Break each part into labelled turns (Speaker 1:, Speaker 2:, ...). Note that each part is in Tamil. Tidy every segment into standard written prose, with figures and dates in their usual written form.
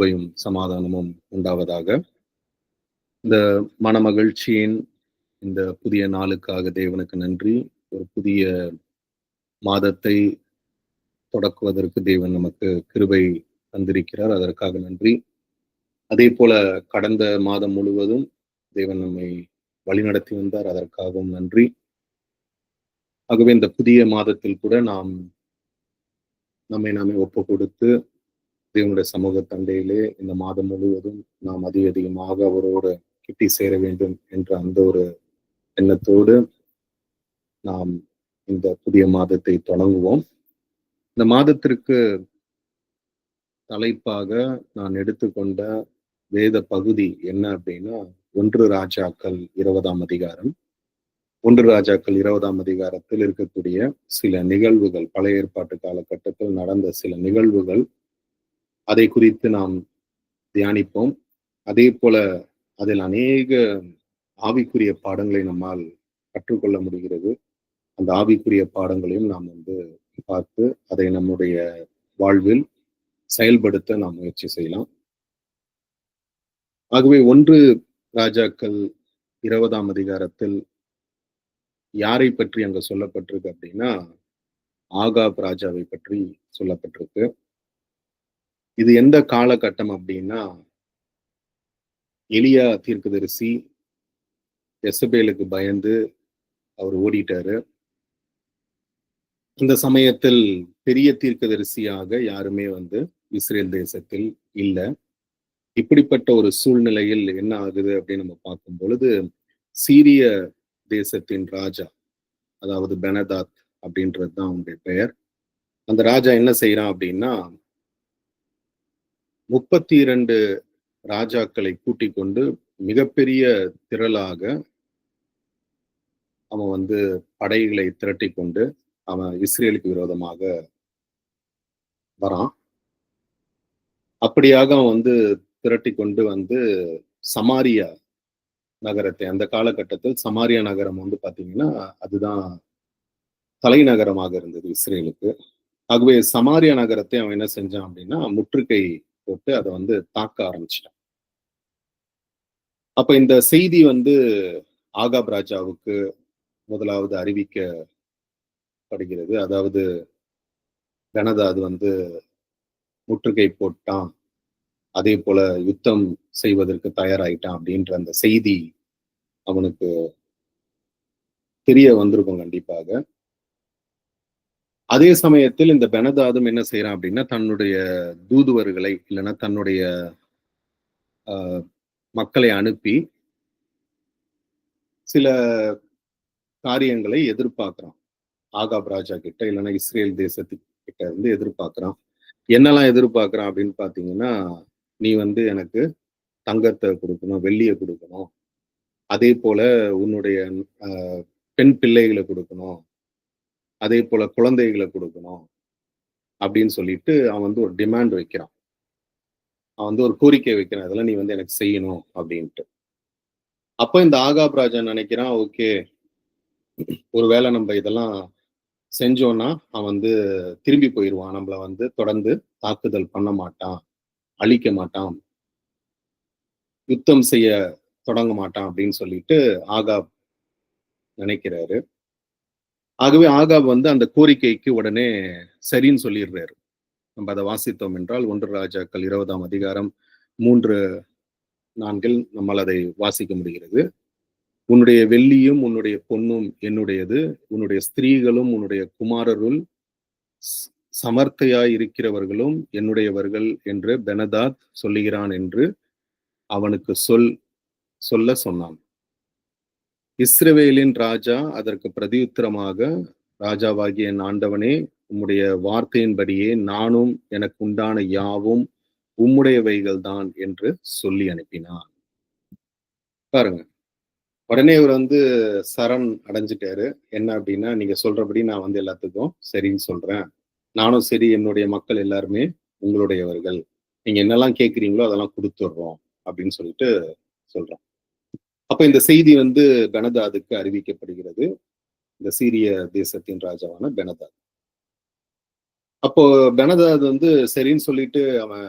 Speaker 1: கிருபையும் சமாதானமும் உண்டாவதாக. இந்த மனமகிழ்ச்சியின் இந்த புதிய நாளுக்காக தேவனுக்கு நன்றி. ஒரு புதிய மாதத்தை தொடக்குவதற்கு தேவன் நமக்கு கிருபை தந்திருக்கிறார். அதற்காக நன்றி. அதே போல கடந்த மாதம் முழுவதும் தேவன் நம்மை வழிநடத்தி வந்தார். அதற்காகவும் நன்றி. ஆகவே இந்த புதிய மாதத்தில் கூட நாம் நம்மை நாமே ஒப்பு கொடுத்து தேவனுடைய சமூக தண்டையிலே இந்த மாதம் முழுவதும் நாம் அதிகமாக அவரோடு கிட்டி சேர வேண்டும் என்ற அந்த ஒரு எண்ணத்தோடு நாம் இந்த புதிய மாதத்தை தொடங்குவோம். இந்த மாதத்திற்கு தலைப்பாக நான் எடுத்துக்கொண்ட வேத பகுதி என்ன அப்படின்னா 1 ராஜாக்கள் 20ஆம் அதிகாரம். 1 ராஜாக்கள் 20ஆம் அதிகாரத்தில் இருக்கக்கூடிய சில நிகழ்வுகள், பழைய ஏற்பாட்டு காலகட்டத்தில் நடந்த சில நிகழ்வுகள், அதை குறித்து நாம் தியானிப்போம். அதே போல அதில் அநேக ஆவிக்குரிய பாடங்களை நம்மால் கற்றுக்கொள்ள முடிகிறது. அந்த ஆவிக்குரிய பாடங்களையும் நாம் பார்த்து அதை நம்முடைய வாழ்வில் செயல்படுத்த நாம் முயற்சி செய்யலாம். ஆகவே 1 ராஜாக்கள் 20ஆம் அதிகாரத்தில் யாரை பற்றி அங்க சொல்லப்பட்டிருக்கு அப்படின்னா, ஆகாப் ராஜாவை பற்றி சொல்லப்பட்டிருக்கு. இது எந்த காலகட்டம் அப்படின்னா, எலியா தீர்க்கதரிசி எசபேலுக்கு பயந்து அவர் ஓடிட்டாரு. இந்த சமயத்தில் பெரிய தீர்க்கதரிசியாக யாருமே இஸ்ரேல் தேசத்தில் இல்ல. இப்படிப்பட்ட ஒரு சூழ்நிலையில் என்ன ஆகுது அப்படின்னு நம்ம பார்க்கும் பொழுது, சீரிய தேசத்தின் ராஜா, அதாவது பெனதாத் அப்படின்றது தான் அவனுடைய பெயர். அந்த ராஜா என்ன செய்யறான் அப்படின்னா, 32 ராஜாக்களை கூட்டிக் கொண்டு மிகப்பெரிய திரளாக அவன் படைகளை திரட்டி கொண்டு அவன் இஸ்ரேலுக்கு விரோதமாக வரான். அப்படியாக அவன் திரட்டி கொண்டு சமாரியா நகரத்தை, அந்த காலகட்டத்தில் சமாரியா நகரம் பாத்தீங்கன்னா அதுதான் தலைநகரமாக இருந்தது இஸ்ரேலுக்கு. ஆகவே சமாரியா நகரத்தை அவன் என்ன செஞ்சான் அப்படின்னா முற்றுகை போட்டு அதை தாக்க ஆரம்பிச்சிட்டான். அப்ப இந்த செய்தி ஆகாப் ராஜாவுக்கு முதலாவது அறிவிக்கப்படுகிறது. அதாவது பெனதாத் முற்றுகை போட்டான், அதே போல யுத்தம் செய்வதற்கு தயாராயிட்டான் அப்படின்ற அந்த செய்தி அவனுக்கு தெரிய வந்திருக்கும் கண்டிப்பாக. அதே சமயத்தில் இந்த பெனதாதும் என்ன செய்யறான் அப்படின்னா, தன்னுடைய தூதுவர்களை இல்லைன்னா தன்னுடைய மக்களை அனுப்பி சில காரியங்களை எதிர்பார்க்கிறான். ஆகாப் ராஜா கிட்ட இல்லைன்னா இஸ்ரேல் தேசத்துக்கிட்ட எதிர்பார்க்கிறான். என்னெல்லாம் எதிர்பார்க்கிறான் அப்படின்னு பாத்தீங்கன்னா, நீ எனக்கு தங்கத்தை கொடுக்கணும், வெள்ளியை கொடுக்கணும், அதே போல உன்னுடைய பெண் பிள்ளைகளை கொடுக்கணும், அதே போல குழந்தைகளை கொடுக்கணும் அப்படின்னு சொல்லிட்டு அவன் ஒரு டிமாண்ட் வைக்கிறான். அவன் ஒரு கோரிக்கை வைக்கிறான், அதெல்லாம் நீ எனக்கு செய்யணும் அப்படின்ட்டு. அப்ப இந்த ஆகாப் ராஜா நினைக்கிறான், ஓகே, ஒருவேளை நம்ம இதெல்லாம் செஞ்சோம்னா அவன் திரும்பி போயிடுவான், நம்மள தொடர்ந்து தாக்குதல் பண்ண மாட்டான், அழிக்க மாட்டான், யுத்தம் செய்ய தொடங்க மாட்டான் அப்படின்னு சொல்லிட்டு ஆகாப் நினைக்கிறாரு. ஆகவே ஆகாப் அந்த கோரிக்கைக்கு உடனே சரின்னு சொல்லிடுறாரு. நம்ம அதை வாசித்தோம் என்றால் 1 ராஜாக்கள் 20ஆம் அதிகாரம் 3-4 நம்மால் அதை வாசிக்க முடிகிறது. உன்னுடைய வெள்ளியும் உன்னுடைய பொன்னும் என்னுடையது, உன்னுடைய ஸ்திரீகளும் உன்னுடைய குமாரருள் சமர்த்தையாய் இருக்கிறவர்களும் என்னுடையவர்கள் என்று பெனதாத் சொல்லுகிறான் என்று அவனுக்கு சொல்ல சொன்னான். இஸ்ரவேலின் ராஜா அதற்கு பிரதியுத்தரமாக, ராஜாவாகிய என் ஆண்டவனே, உம்முடைய வார்த்தையின்படியே நானும் எனக்கு உண்டான யாவும் உம்முடையவைகள் தான் என்று சொல்லி அனுப்பினான். பாருங்க, உடனே இவர் சரண் அடைஞ்சிட்டாரு. என்ன அப்படின்னா, நீங்க சொல்றபடி நான் எல்லாத்துக்கும் சரின்னு சொல்றேன், நானும் சரி, என்னுடைய மக்கள் எல்லாருமே உங்களுடையவர்கள், நீங்க என்னெல்லாம் கேட்குறீங்களோ அதெல்லாம் கொடுத்துடுறோம் அப்படின்னு சொல்லிட்டு சொல்றான். அப்ப இந்த செய்தி பெனதாதுக்கு அறிவிக்கப்படுகிறது, இந்த சீரிய தேசத்தின் ராஜாவான பெனதாத். அப்போ பெனதாத் சரின்னு சொல்லிட்டு அவன்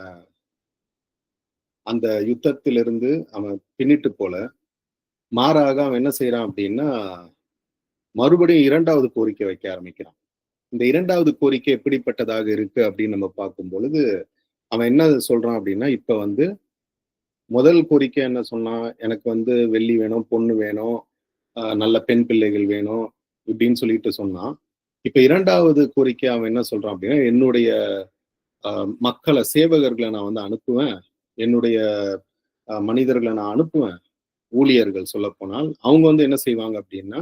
Speaker 1: அந்த யுத்தத்திலிருந்து அவன் பின்னிட்டு போல, மாறாக அவன் என்ன செய்றான் அப்படின்னா, மறுபடியும் 2வது கோரிக்கை வைக்க ஆரம்பிக்கிறான். இந்த 2வது கோரிக்கை எப்படிப்பட்டதாக இருக்கு அப்படின்னு நம்ம பார்க்கும் பொழுது, அவன் என்ன சொல்றான் அப்படின்னா, இப்ப வந்து முதல் கோரிக்கை என்ன சொன்னான்? எனக்கு வந்து வெள்ளி வேணும், பொண்ணு வேணும், நல்ல பெண் பிள்ளைகள் வேணும், இப்படின்னு சொல்லிட்டு சொன்னான். இப்ப 2வது கோரிக்கை அவன் என்ன சொல்றான் அப்படின்னா, என்னுடைய மக்கள சேவகர்கள நான் வந்து அனுப்புவேன். என்னுடைய மனிதர்கள நான் அனுப்புவேன். ஊழியர்கள் சொல்லப்போனால். அவங்க வந்து என்ன செய்வாங்க அப்படின்னா,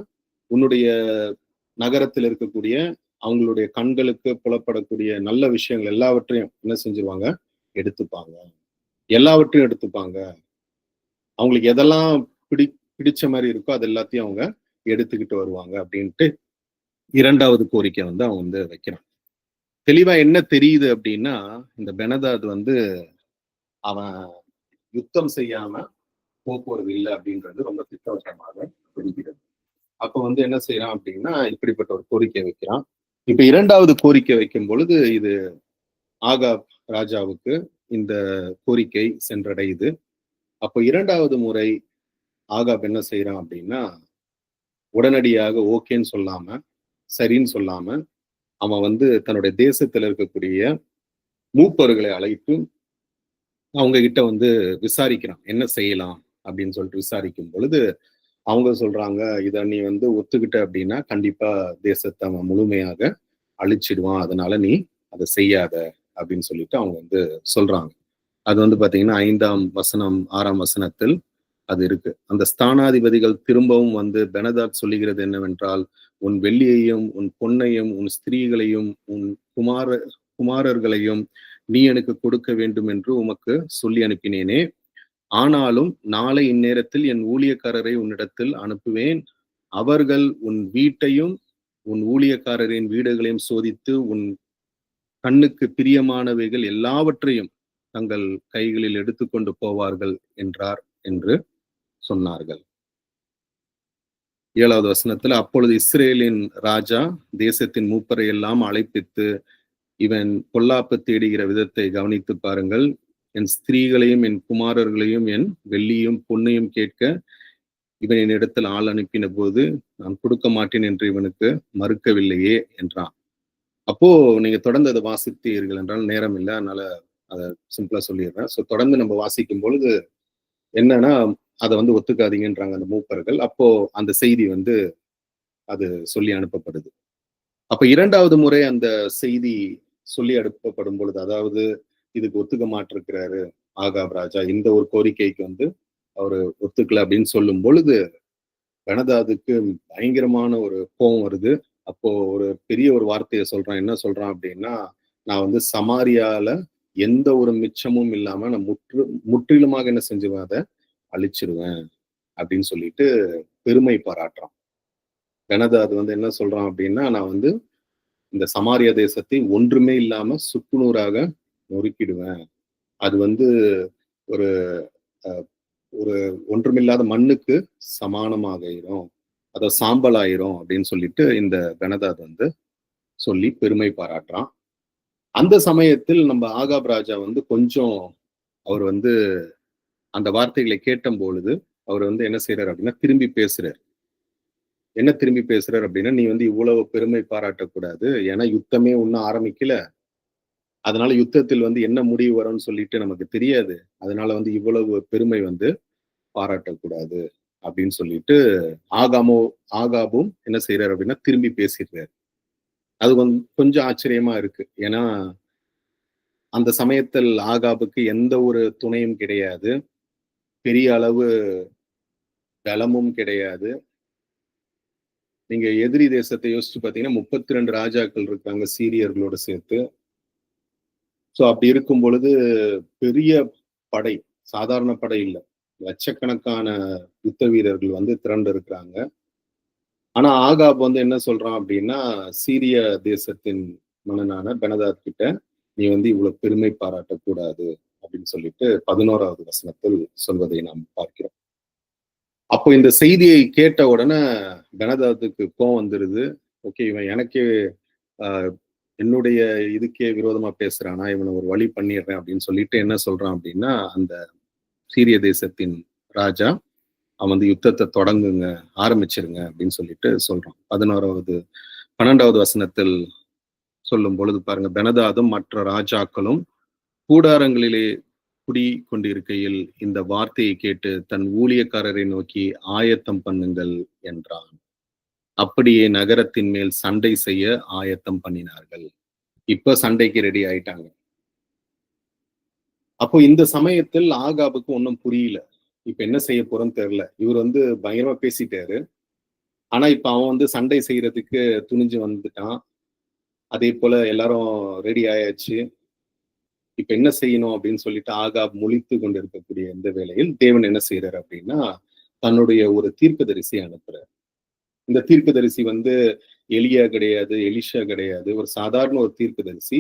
Speaker 1: உன்னுடைய நகரத்தில் இருக்கக்கூடிய அவங்களுடைய கண்களுக்கு புலப்படக்கூடிய நல்ல விஷயங்கள் எல்லாவற்றையும் என்ன செஞ்சுருவாங்க? எடுத்துப்பாங்க. எல்லாவற்றையும் எடுத்துப்பாங்க. அவங்களுக்கு எதெல்லாம் பிடி பிடிச்ச மாரி இருக்கோ, அது எல்லாத்தையும் அவங்க எடுத்துக்கிட்டு வருவாங்க அப்படின்ட்டு 2வது கோரிக்கை வந்து அவன் வந்து வைக்கிறான். தெளிவா என்ன தெரியுது அப்படின்னா, இந்த பெனதாத் வந்து அவன் யுத்தம் செய்யாம போப்போறது இல்ல அப்படின்றது ரொம்ப திட்டவட்டமாக தெரிகிறது. அப்ப வந்து என்ன செய்யறான் அப்படின்னா, இப்படிப்பட்ட ஒரு கோரிக்கை வைக்கிறான். இப்ப 2வது கோரிக்கை வைக்கும் பொழுது, இது ஆகாப் ராஜாவுக்கு இந்த கோரிக்கை சென்றடையுது. அப்ப 2வது முறை ஆகாப் என்ன செய்யறான் அப்படின்னா, உடனடியாக ஓகேன்னு சொல்லாம, சரின்னு சொல்லாம, அவன் வந்து தன்னுடைய தேசத்துல இருக்கக்கூடிய மூப்பர்களை அழைத்து அவங்க கிட்ட வந்து விசாரிக்கிறான். என்ன செய்யலாம் அப்படின்னு சொல்லிட்டு விசாரிக்கும் பொழுது, அவங்க சொல்றாங்க, இத நீ வந்து ஒத்துக்கிட்ட அப்படின்னா, கண்டிப்பா தேசத்த அவன் முழுமையாக அழிச்சிடுவான். அதனால நீ அத செய்யாத அப்படின்னு சொல்லிட்டு அவங்க வந்து சொல்றாங்க. அது வந்து பாத்தீங்கன்னா 5ஆம் வசனம், 6ஆம் வசனத்தில் அது இருக்கு. அந்த ஸ்தானாதிபதிகள் திரும்பவும் வந்து பெனதாத் சொல்லுகிறது என்னவென்றால், உன் வெள்ளியையும், உன் பொன்னையும், உன் ஸ்திரீகளையும், உன் குமாரர்களையும் நீ எனக்கு கொடுக்க வேண்டும் என்று உமக்கு சொல்லி அனுப்பினேனே. ஆனாலும் நாளை இந்நேரத்தில் என் ஊழியக்காரரை உன்னிடத்தில் அனுப்புவேன். அவர்கள் உன் வீட்டையும், உன் ஊழியக்காரரின் வீடுகளையும் சோதித்து, உன் கண்ணுக்கு பிரியமானவைகள் எல்லாவற்றையும் தங்கள் கைகளில் எடுத்துக்கொண்டு போவார்கள் என்றார் என்று சொன்னார்கள். 7வது வசனத்துல, அப்பொழுது இஸ்ரேலின் ராஜா தேசத்தின் மூப்பரை எல்லாம் அழைப்பித்து, இவன் பொல்லாப்பு தேடுகிற விதத்தை கவனித்து பாருங்கள். என் ஸ்திரீகளையும் என் குமாரர்களையும் என் வெள்ளியும் பொன்னையும் கேட்க இவன் என்னிடத்தில் ஆள் அனுப்பின போது நான் கொடுக்க மாட்டேன் என்று இவனுக்கு மறுக்கவில்லையே என்றான். அப்போ நீங்க தொடர்ந்து அதை வாசித்தீர்கள் என்றால் நேரம் இல்லை, அதனால அதை சிம்பிளா சொல்லிடுறேன். ஸோ தொடர்ந்து நம்ம வாசிக்கும் பொழுது என்னன்னா, அதை வந்து ஒத்துக்காதீங்கன்றாங்க அந்த மூப்பர்கள். அப்போ அந்த செய்தி வந்து அது சொல்லி அனுப்பப்படுது. அப்ப 2வது முறை அந்த செய்தி சொல்லி அனுப்பப்படும் பொழுது, அதாவது இதுக்கு ஒத்துக்க மாட்டிருக்கிறாரு ஆகாப் ராஜா, இந்த ஒரு கோரிக்கைக்கு வந்து அவரு ஒத்துக்கல அப்படின்னு சொல்லும் பொழுது, பெனதாதுக்கு பயங்கரமான ஒரு கோபம் வருது. அப்போ ஒரு பெரிய ஒரு வார்த்தையை சொல்றான். என்ன சொல்றான் அப்படின்னா, நான் வந்து சமாரியால எந்த ஒரு மிச்சமும் இல்லாம நான் முற்றிலுமாக என்ன செஞ்சுவேன், அதை அழிச்சிருவேன் அப்படின்னு சொல்லிட்டு பெருமை பாராட்டுறான். பெனதாது வந்து என்ன சொல்றான் அப்படின்னா, நான் வந்து இந்த சமாரியா தேசத்தை ஒன்றுமே இல்லாம சுக்குநூறாக நொறுக்கிடுவேன். அது வந்து ஒரு ஒரு ஒன்றுமில்லாத மண்ணுக்கு சமானமாகிரும், அத சாம்பல் ஆயிரும் அப்படின்னு சொல்லிட்டு இந்த பெனதாத் வந்து சொல்லி பெருமை பாராட்டுறான். அந்த சமயத்தில் நம்ம ஆகாப் ராஜா வந்து கொஞ்சம் அவர் வந்து அந்த வார்த்தைகளை கேட்டும் பொழுது அவர் வந்து என்ன செய்யறாரு அப்படின்னா திரும்பி பேசுறாரு. என்ன திரும்பி பேசுறாரு அப்படின்னா, நீ வந்து இவ்வளவு பெருமை பாராட்டக்கூடாது. ஏன்னா யுத்தமே இன்னும் ஆரம்பிக்கல. அதனால யுத்தத்தில் வந்து என்ன முடிவு வரும்னு சொல்லிட்டு நமக்கு தெரியாது. அதனால வந்து இவ்வளவு பெருமை வந்து பாராட்டக்கூடாது அப்படின்னு சொல்லிட்டு ஆகாமோ ஆகாபும் என்ன செய்யறாரு அப்படின்னா திரும்பி பேசிடுறாரு. அது கொஞ்சம் ஆச்சரியமா இருக்கு. ஏன்னா அந்த சமயத்தில் ஆகாபுக்கு எந்த ஒரு துணையும் கிடையாது. பெரிய அளவு பலமும் கிடையாது. நீங்க எதிரி தேசத்தை யோசிச்சு பாத்தீங்கன்னா 32 ராஜாக்கள் இருக்காங்க சீரியர்களோட சேர்த்து. சோ அப்படி இருக்கும் பொழுது பெரிய படை, சாதாரண படை இல்ல. லட்சக்கணக்கான யுத்த வீரர்கள் வந்து திரண்டு இருக்கிறாங்க. ஆனா ஆகாப் வந்து என்ன சொல்றான் அப்படின்னா, சீரிய தேசத்தின் மன்னனான பெனதாத் கிட்ட நீ வந்து இவ்வளவு பெருமை பாராட்டக்கூடாது அப்படின்னு சொல்லிட்டு 11வது வசனத்தில் சொல்வதை நாம் பார்க்கிறோம். அப்போ இந்த செய்தியை கேட்ட உடனே பெனதாத்துக்கு கோவம் வந்துருது. ஓகே, இவன் எனக்கே என்னுடைய இதுக்கே விரோதமா பேசுறானா, இவனை ஒரு வழி பண்ணிடுறேன் அப்படின்னு சொல்லிட்டு என்ன சொல்றான் அப்படின்னா, அந்த சீரிய தேசத்தின் ராஜா அவன் வந்து யுத்தத்தை தொடங்குங்க, ஆரம்பிச்சிருங்க அப்படின்னு சொல்லிட்டு சொல்றான். 12வது வசனத்தில் சொல்லும் பொழுது பாருங்க, பெனதாதும் மற்ற ராஜாக்களும் கூடாரங்களிலே குடி கொண்டிருக்கையில் இந்த வார்த்தையை கேட்டு தன் ஊழியக்காரரை நோக்கி ஆயத்தம் பண்ணுங்கள் என்றான். அப்படியே நகரத்தின் மேல் சண்டை செய்ய ஆயத்தம் பண்ணினார்கள். இப்ப சண்டைக்கு ரெடி ஆயிட்டாங்க. அப்போ இந்த சமயத்தில் ஆகாபுக்கு ஒன்றும் புரியல. இப்ப என்ன செய்ய போறோம்னு தெரியல. இவர் வந்து பயங்கரமா பேசிட்டாரு. ஆனா இப்ப அவன் வந்து சண்டை செய்யறதுக்கு துணிஞ்சு வந்துட்டான். அதே போல எல்லாரும் ரெடி ஆயாச்சு. இப்ப என்ன செய்யணும் அப்படின்னு சொல்லிட்டு ஆகாப் முழித்து கொண்டிருக்கக்கூடிய இந்த வேளையில் தேவன் என்ன செய்யறாரு அப்படின்னா, தன்னுடைய ஒரு தீர்க்கதரிசி அனுப்புறார். இந்த தீர்க்கதரிசி வந்து எலியா கிடையாது, எலிஷா கிடையாது, ஒரு சாதாரண ஒரு தீர்க்கதரிசி.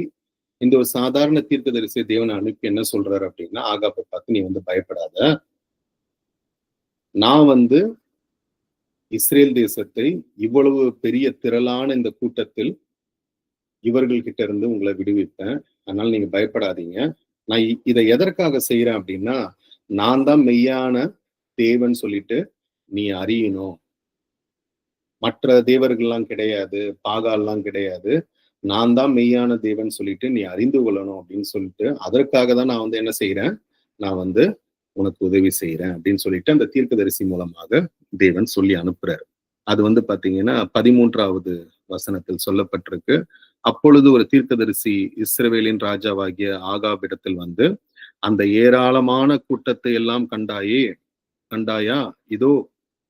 Speaker 1: இந்த ஒரு சாதாரண தீர்க்கதரிசியை தேவன் அனுப்பி என்ன சொல்றாரு அப்படின்னா, ஆகாப்பை பார்த்து நீ வந்து பயப்படாத, நான் வந்து இஸ்ரேல் தேசத்தை இவ்வளவு பெரிய திரளான இந்த கூட்டத்தில் இவர்கள் கிட்ட இருந்து உங்களை விடுவிப்பேன். அதனால நீங்க பயப்படாதீங்க. நான் இதை எதற்காக செய்யறேன் அப்படின்னா, நான் தான் மெய்யான தேவன் சொல்லிட்டு நீ அறியணும். மற்ற தேவர்கள்லாம் கிடையாது, பாகால்லாம் கிடையாது. நான் தான் மெய்யான தேவன் சொல்லிட்டு நீ அறிந்து கொள்ளணும் அப்படின்னு சொல்லிட்டு, அதற்காக தான் நான் வந்து என்ன செய்யறேன், நான் வந்து உனக்கு உதவி செய்யறேன் அப்படின்னு சொல்லிட்டு அந்த தீர்க்கதரிசி மூலமாக தேவன் சொல்லி அனுப்புறாரு. அது வந்து பாத்தீங்கன்னா 13வது வசனத்தில் சொல்லப்பட்டிருக்கு. அப்பொழுது ஒரு தீர்க்கதரிசி இஸ்ரவேலின் ராஜாவாகிய ஆகாபிடத்தில் வந்து, அந்த ஏராளமான கூட்டத்தை எல்லாம் கண்டாயா, இதோ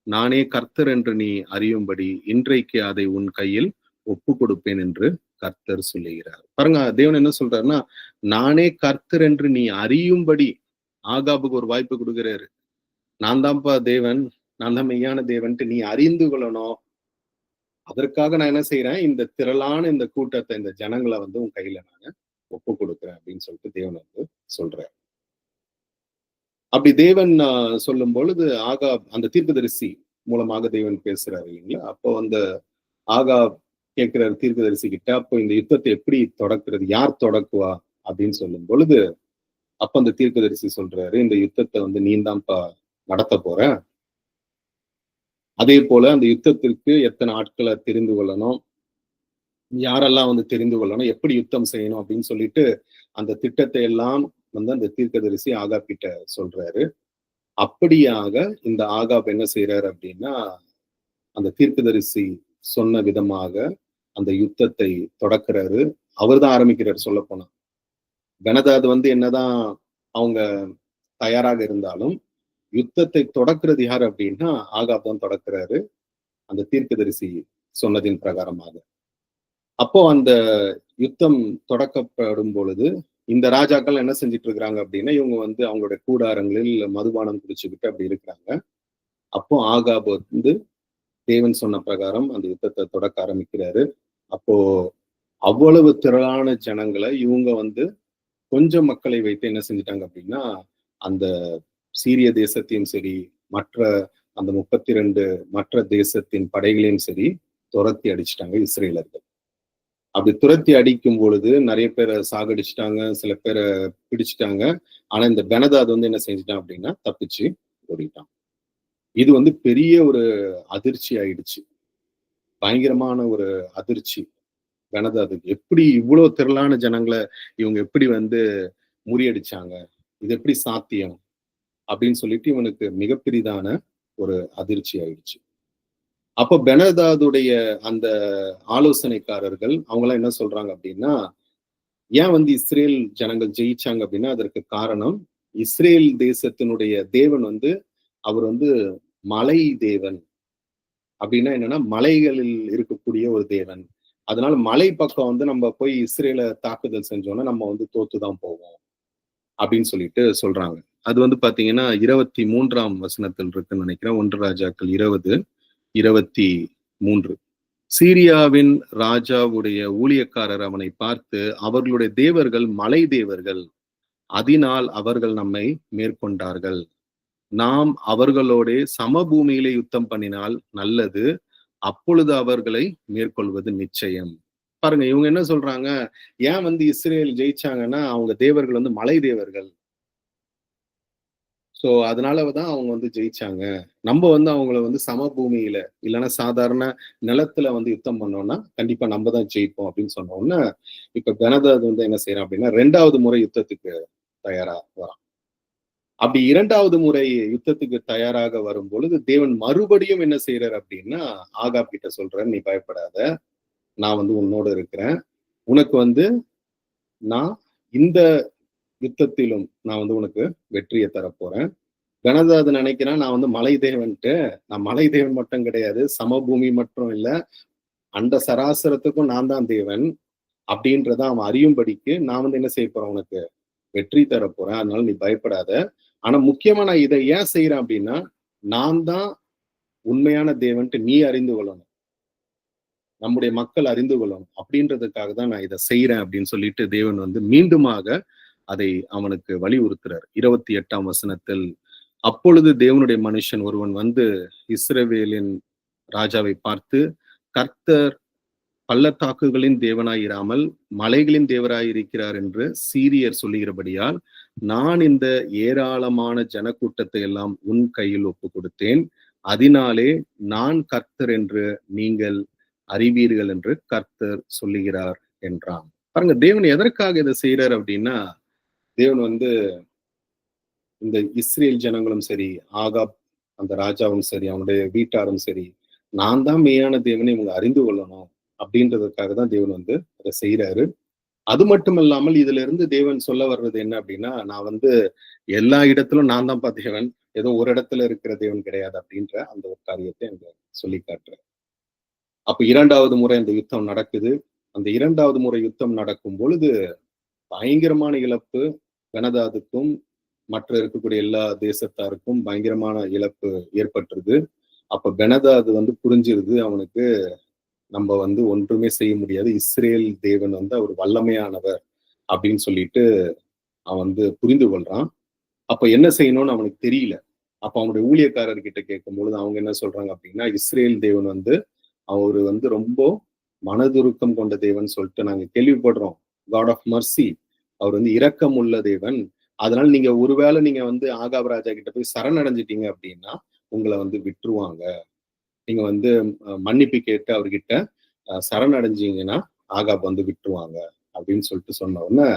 Speaker 1: நானே கர்த்தர் என்று நீ அறியும்படி இன்றைக்கு அதை உன் கையில் ஒப்பு கொடுப்பேன் என்று கர்த்தர் சொல்லுகிறார். பாருங்க, தேவன் என்ன சொல்றாருன்னா, நானே கர்த்தர் என்று நீ அறியும்படி ஆகாபுக்கு ஒரு வாய்ப்பு கொடுக்கிறாரு. நான் தான்ப்பா தேவன், நான் தான் மெய்யான தேவன்ட்டு நீ அறிந்து கொள்ளணும். அதற்காக நான் என்ன செய்யறேன், இந்த திரளான இந்த கூட்டத்தை, இந்த ஜனங்களை வந்து உன் கையில நான் ஒப்பு கொடுக்குறேன் அப்படின்னு சொல்லிட்டு தேவன் வந்து சொல்றார். அப்படி தேவன் சொல்லும் பொழுது அந்த தீர்க்கதரிசி மூலமாக தேவன் பேசுறாரு இல்லைங்களா. அப்போ அந்த ஆகாப் கேட்கிறாரு தீர்க்கதரிசி கிட்ட, அப்போ இந்த யுத்தத்தை எப்படி தொடக்குறது, யார் தொடக்குவா அப்படின்னு சொல்லும் பொழுது, அப்ப அந்த தீர்க்கதரிசி சொல்றாரு, இந்த யுத்தத்தை வந்து நீ தான்ப்பா நடத்த போற. அதே போல அந்த யுத்தத்திற்கு எத்தனை ஆட்களை தெரிந்து கொள்ளணும், யாரெல்லாம் வந்து தெரிந்து கொள்ளணும், எப்படி யுத்தம் செய்யணும் அப்படின்னு சொல்லிட்டு அந்த திட்டத்தை எல்லாம் வந்து அந்த தீர்க்கதரிசி ஆகாப் கிட்ட சொல்றாரு. அப்படியாக இந்த ஆகாப் என்ன செய்யறாரு அப்படின்னா, அந்த தீர்க்கதரிசி சொன்ன விதமாக அந்த யுத்தத்தை தொடக்கிறாரு. அவர் தான் ஆரம்பிக்கிறாரு. சொல்ல போனா பெனதாது வந்து என்னதான் அவங்க தயாராக இருந்தாலும் யுத்தத்தை தொடக்கிறது யார் அப்படின்னா ஆகாப் தான் தொடக்கிறாரு, அந்த தீர்க்கதரிசி சொன்னதின் பிரகாரமாக. அப்போ அந்த யுத்தம் தொடக்கப்படும் பொழுது இந்த ராஜாக்கள் என்ன செஞ்சிட்டு இருக்கிறாங்க அப்படின்னா, இவங்க வந்து அவங்களுடைய கூடாரங்களில் மதுபானம் குடிச்சுக்கிட்டு அப்படி இருக்கிறாங்க. அப்போ ஆகாப் வந்து தேவன் சொன்ன பிரகாரம் அந்த யுத்தத்தை தொடக்க ஆரம்பிக்கிறாரு. அப்போ அவ்வளவு திரளான ஜனங்களை இவங்க வந்து கொஞ்சம் மக்களை வைத்து என்ன செஞ்சிட்டாங்க அப்படின்னா, அந்த சீரிய தேசத்தையும் சரி, மற்ற அந்த 32 மற்ற தேசத்தின் படைகளையும் சரி துரத்தி அடிச்சிட்டாங்க இஸ்ரேலர்கள். அப்படி துரத்தி அடிக்கும் பொழுது நிறைய பேரை சாகடிச்சிட்டாங்க, சில பேரை பிடிச்சிட்டாங்க. ஆனா இந்த பெனதாத் வந்து என்ன செஞ்சுட்டான் அப்படின்னா தப்பிச்சு ஓடிட்டான். இது வந்து பெரிய ஒரு அதிர்ச்சி ஆயிடுச்சு, பயங்கரமான ஒரு அதிர்ச்சி பெனதாதுக்கு. எப்படி இவ்வளவு திரளான ஜனங்களை இவங்க எப்படி வந்து முறியடிச்சாங்க, இது எப்படி சாத்தியம் அப்படின்னு சொல்லிட்டு இவனுக்கு மிகப்பெரிதான ஒரு அதிர்ச்சி ஆயிடுச்சு. அப்போ பெனதாதுடைய அந்த ஆலோசனைக்காரர்கள் அவங்கெல்லாம் என்ன சொல்றாங்க அப்படின்னா, ஏன் வந்து இஸ்ரேல் ஜனங்கள் ஜெயிச்சாங்க அப்படின்னா அதற்கு காரணம் இஸ்ரேல் தேசத்தினுடைய தேவன் வந்து அவர் வந்து மலை தேவன். அப்படின்னா என்னன்னா மலைகளில் இருக்கக்கூடிய ஒரு தேவன். அதனால மலை பக்கம் வந்து நம்ம போய் இஸ்ரேலை தாக்குதல் செஞ்சோம்னா நம்ம வந்து தோத்துதான் போவோம் அப்படின்னு சொல்லிட்டு சொல்றாங்க. அது வந்து பாத்தீங்கன்னா 23ஆம் வசனத்தில் இருக்குன்னு நினைக்கிறேன். 1 ராஜாக்கள் 20:23. சீரியாவின் ராஜாவுடைய ஊழியக்காரர் அவனை பார்த்து, அவர்களுடைய தேவர்கள் மலை தேவர்கள், அதனால் அவர்கள் நம்மை மேற்கொண்டார்கள். நாம் அவர்களோட சமபூமியிலே யுத்தம் பண்ணினால் நல்லது, அப்பொழுது அவர்களை மேற்கொள்வது நிச்சயம். பாருங்க, இவங்க என்ன சொல்றாங்க, ஏன் வந்து இஸ்ரேல் ஜெயிச்சாங்கன்னா அவங்க தேவர்கள் வந்து மலை தேவர்கள். சோ அதனாலதான் அவங்க வந்து ஜெயிச்சாங்க. நம்ம வந்து அவங்கள வந்து சமபூமியில இல்லைன்னா சாதாரண நிலத்துல வந்து யுத்தம் பண்ணோம்னா கண்டிப்பா நம்ம தான் ஜெயிப்போம் அப்படின்னு சொன்ன உடனே இப்ப பெனதாத் வந்து என்ன செய்யறான் அப்படின்னா 2வது முறை யுத்தத்துக்கு தயாரா வரான். அப்படி 2வது முறை யுத்தத்துக்கு தயாராக வரும் பொழுது தேவன் மறுபடியும் என்ன செய்யறாரு அப்படின்னா ஆகாப் கிட்ட சொல்றாரு, நீ பயப்படாத, நான் வந்து உன்னோட இருக்கிறேன். உனக்கு வந்து நான் இந்த யுத்தத்திலும் நான் வந்து உனக்கு வெற்றியை தரப்போறேன். பெனதாது நினைக்கிறான், நான் வந்து மலை தேவன்ட்டு. நான் மலை தேவன் மட்டும் கிடையாது, சமபூமி மட்டும் இல்ல, அண்ட சராசரத்துக்கும் நான் தான் தேவன் அப்படின்றத அவன் அறியும்படிக்கு நான் வந்து என்ன செய்ய போறேன், உனக்கு வெற்றி தர போறேன். அதனால நீ பயப்படாத. ஆனா முக்கியமா நான் இதை ஏன் செய்யறேன் அப்படின்னா, நான் தான் உண்மையான தேவன்ட்டு நீ அறிந்து கொள்ளணும், நம்முடைய மக்கள் அறிந்து கொள்ளணும் அப்படின்றதுக்காக தான் நான் இதை செய்யறேன் அப்படின்னு சொல்லிட்டு தேவன் வந்து மீண்டுமாக அதை அவனுக்கு வலியுறுத்துறார். 28ஆம் வசனத்தில், அப்பொழுது தேவனுடைய மனுஷன் ஒருவன் வந்து இஸ்ரவேலின் ராஜாவை பார்த்து, கர்த்தர் பள்ளத்தாக்குகளின் தேவனாயிராமல் மலைகளின் தேவராயிருக்கிறார் என்று சீரியர் சொல்லுகிறபடியால் நான் இந்த ஏராளமான ஜனக்கூட்டத்தை எல்லாம் உன் கையில் ஒப்பு கொடுத்தேன். அதனாலே நான் கர்த்தர் என்று நீங்கள் அறிவீர்கள் என்று கர்த்தர் சொல்லுகிறார் என்றான். பாருங்க, தேவன் எதற்காக இதை செய்யறார் அப்படின்னா, தேவன் வந்து இந்த இஸ்ரேல் ஜனங்களும் சரி, ஆகாப் அந்த ராஜாவும் சரி, அவனுடைய வீட்டாரும் சரி, நான் தான் மெய்யான தேவனை இவங்க அறிந்து கொள்ளணும் அப்படின்றதுக்காக தான் தேவன் வந்து அதை செய்யறாரு. அது மட்டும் இல்லாமல் இதுல இருந்து தேவன் சொல்ல வர்றது என்ன அப்படின்னா, நான் வந்து எல்லா இடத்திலும் நான் தான்ப்பா தேவன், ஏதோ ஒரு இடத்துல இருக்கிற தேவன் கிடையாது அப்படின்ற அந்த ஒரு காரியத்தை அங்க சொல்லி காட்டுறேன். அப்ப 2வது முறை அந்த யுத்தம் நடக்குது. அந்த 2வது முறை யுத்தம் நடக்கும் பொழுது பயங்கரமான இழப்பு பெனதாதுக்கும் மற்ற இருக்கக்கூடிய எல்லா தேசத்தாருக்கும் பயங்கரமான இழப்பு ஏற்பட்டுருது. அப்ப பெனதாது வந்து புரிஞ்சிருது அவனுக்கு, நம்ம வந்து ஒன்றுமே செய்ய முடியாது, இஸ்ரேல் தேவன் வந்து அவர் வல்லமையானவர் அப்படின்னு சொல்லிட்டு அவன் வந்து புரிந்து கொள்றான். அப்ப என்ன செய்யணும்னு அவனுக்கு தெரியல. அப்ப அவனுடைய ஊழியக்காரர்கிட்ட கேட்கும் பொழுது அவங்க என்ன சொல்றாங்க அப்படின்னா, இஸ்ரேல் தேவன் வந்து அவரு வந்து ரொம்ப மனதுருக்கம் கொண்ட தேவன் சொல்லிட்டு நாங்க கேள்விப்படுறோம். காட் ஆஃப் மர்சி, அவர் வந்து இரக்கம் உள்ள தேவன். அதனால நீங்க ஒருவேளை நீங்க வந்து ஆகாப் ராஜா கிட்ட போய் சரணடைஞ்சிட்டீங்க அப்படின்னா உங்களை வந்து விட்டுருவாங்க. நீங்க வந்து மன்னிப்பு கேட்டு அவர்கிட்ட சரணடைஞ்சீங்கன்னா ஆகாப் வந்து விட்டுருவாங்க அப்படின்னு சொல்லிட்டு சொன்ன உடனே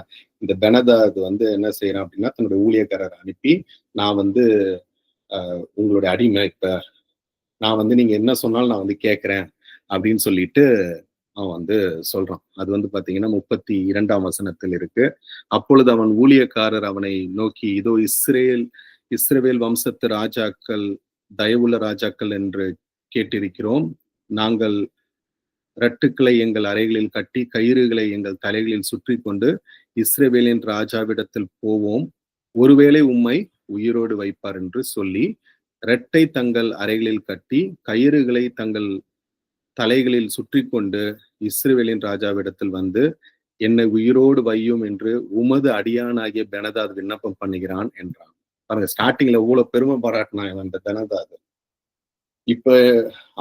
Speaker 1: இந்த பெனதாத் வந்து என்ன செய்யறான் அப்படின்னா தன்னுடைய ஊழியக்காரரை அனுப்பி, நான் வந்து உங்களுடைய அடிமை, இப்ப நான் வந்து நீங்க என்ன சொன்னாலும் நான் வந்து கேட்கிறேன் அப்படின்னு சொல்லிட்டு அவன் வந்து சொல்றான். அது வந்து பாத்தீங்கன்னா 32ஆம் வசனத்தில் இருக்கு. அப்பொழுது அவன் ஊழியக்காரர் அவனை நோக்கி, இதோ இஸ்ரவேல் வம்சத்து ராஜாக்கள் தயவுள்ள ராஜாக்கள் என்று கேட்டிருக்கிறோம். நாங்கள் ரட்டுக்களை எங்கள் அறைகளில் கட்டி கயிறுகளை எங்கள் தலைகளில் சுற்றி கொண்டு இஸ்ரவேலின் ராஜாவிடத்தில் போவோம், ஒருவேளை உம்மை உயிரோடு வைப்பார் என்று சொல்லி இரட்டை தங்கள் அறைகளில் கட்டி கயிறுகளை தங்கள் தலைகளில் சுற்றி கொண்டு இஸ்ரவேலின் ராஜாவிடத்தில் வந்து என்னை உயிரோடு வையும் என்று உமது அடியானாகிய பெனதாத் விண்ணப்பம் பண்ணுகிறான் என்றான். பாருங்க, ஸ்டார்டிங்ல அவ்வளவு பெருமை பாராட்டினான் அந்த பெனதாத். இப்ப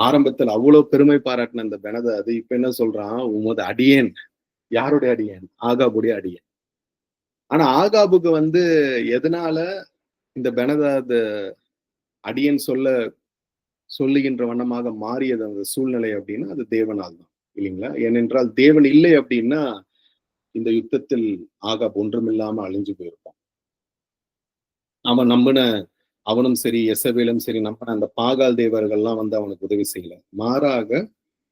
Speaker 1: ஆரம்பத்தில் அவ்வளவு பெருமை பாராட்டின அந்த பெனதாத் இப்ப என்ன சொல்றான், உமது அடியேன். யாருடைய அடியேன்? ஆகாபுடைய அடியேன். ஆனா ஆகாபுக்கு வந்து எதனால இந்த பெனதாத் அடியேன் சொல்லுகின்ற வண்ணமாக மாறியது அந்த சூழ்நிலை அப்படின்னா அது தேவனால் தான், இல்லைங்களா? ஏனென்றால் தேவன் இல்லை அப்படின்னா இந்த யுத்தத்தில் ஆகாப் ஒன்றுமில்லாம அழிஞ்சு போயிருப்பான். அவனும் சரி, எசபேலும் சரி, நம்பின அந்த பாகால் தேவர்கள்லாம் வந்து அவனுக்கு உதவி செய்யல. மாறாக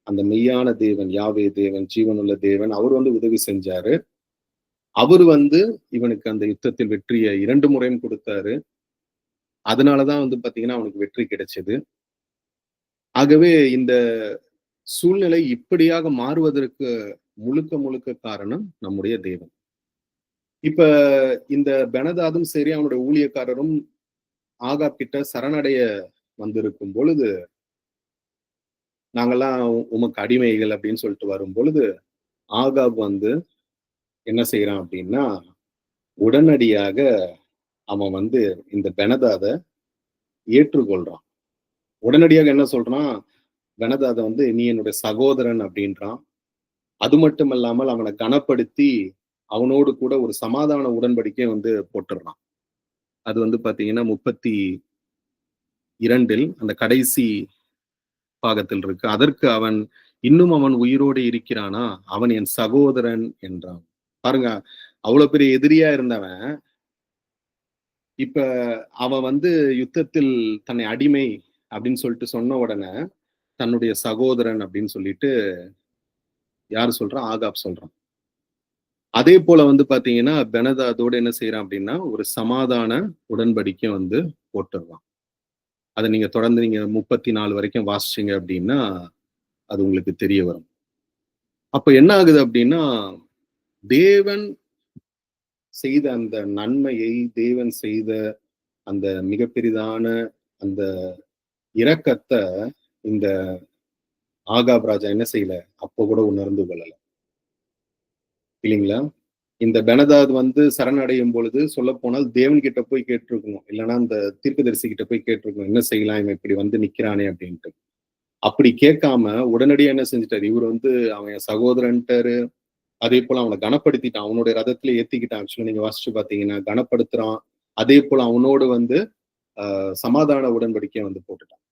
Speaker 1: அந்த மெய்யான தேவன், யாவே தேவன், ஜீவனுள்ள தேவன், அவர் வந்து உதவி செஞ்சாரு. அவர் வந்து இவனுக்கு அந்த யுத்தத்தில் வெற்றியை 2 முறையும் கொடுத்தாரு. அதனாலதான் வந்து பாத்தீங்கன்னா அவனுக்கு வெற்றி கிடைச்சது. ஆகவே இந்த சூழ்நிலை இப்படியாக மாறுவதற்கு முழுக்க முழுக்க காரணம் நம்முடைய தேவன். இப்ப இந்த பெனதாதும் சரி, அவனுடைய ஊழியக்காரரும் ஆகாப் கிட்ட சரணடைய வந்திருக்கும் பொழுது, நாங்கெல்லாம் உமக்கு அடிமைகள் அப்படின்னு சொல்லிட்டு வரும் பொழுது ஆகாப் வந்து என்ன செய்யறான் அப்படின்னா, உடனடியாக அவன் வந்து இந்த பெனதாத ஏற்றுக்கொள்றான். உடனடியாக என்ன சொல்றான், பெனதாத வந்து நீ என்னுடைய சகோதரன் அப்படின்றான். அது மட்டும் இல்லாமல் அவனை கனப்படுத்தி அவனோடு கூட ஒரு சமாதான உடன்படிக்கை வந்து போட்டுடுறான். அது வந்து பாத்தீங்கன்னா 32 அந்த கடைசி பாகத்தில் இருக்கு. அதற்கு அவன், இன்னும் அவன் உயிரோடு இருக்கிறானா? அவன் என் சகோதரன் என்றான். பாருங்க, அவ்வளவு பெரிய எதிரியா இருந்தவன், இப்ப அவன் வந்து யுத்தத்தில் தன்னை அடிமை அப்படின்னு சொல்லிட்டு சொன்ன உடனே, தன்னுடைய சகோதரன் அப்படின்னு சொல்லிட்டு யாரு சொல்றா? ஆகாப் சொல்றான். அதே போல வந்து பாத்தீங்கன்னா, பெனதாதோடு என்ன செய்றான் அப்படின்னா, ஒரு சமாதான உடன்படிக்கை வந்து போட்டுடுறான். அத நீங்க தொடர்ந்து நீங்க 34 வரைக்கும் வாசிச்சீங்க அப்படின்னா, அது உங்களுக்கு தெரிய வரும். அப்ப என்ன ஆகுது அப்படின்னா, தேவன் செய்த அந்த நன்மையை, தேவன் செய்த அந்த மிகப் பெரிதான அந்த இரக்கத்த இந்த ஆகாப் ராஜா என்ன செய்யல? அப்ப கூட உணர்ந்து கொள்ளல. இல்லைங்களா? இந்த பெனதாத் வந்து சரணடையும் பொழுது சொல்லப்போனால் தேவன்கிட்ட போய் கேட்டிருக்கணும். இல்லன்னா அந்த தீர்க்கதரிசி கிட்ட போய் கேட்டிருக்கணும். என்ன செய்யலாம்? இவன் இப்படி வந்து நிக்கிறானே அப்படின்ட்டு. அப்படி கேட்காம உடனடியா என்ன செஞ்சுட்டாரு? இவரு வந்து அவன் என் சகோதரன்ட்டாரு. அதே போல அவன கனப்படுத்திட்டான். அவனுடைய ரதத்துல ஏத்திக்கிட்டான். ஆக்சுவலா நீங்க வாசிச்சு பார்த்தீங்கன்னா, கனப்படுத்துறான். அதே போல அவனோடு வந்து சமாதான உடன்படிக்கைய வந்து போட்டுட்டான்.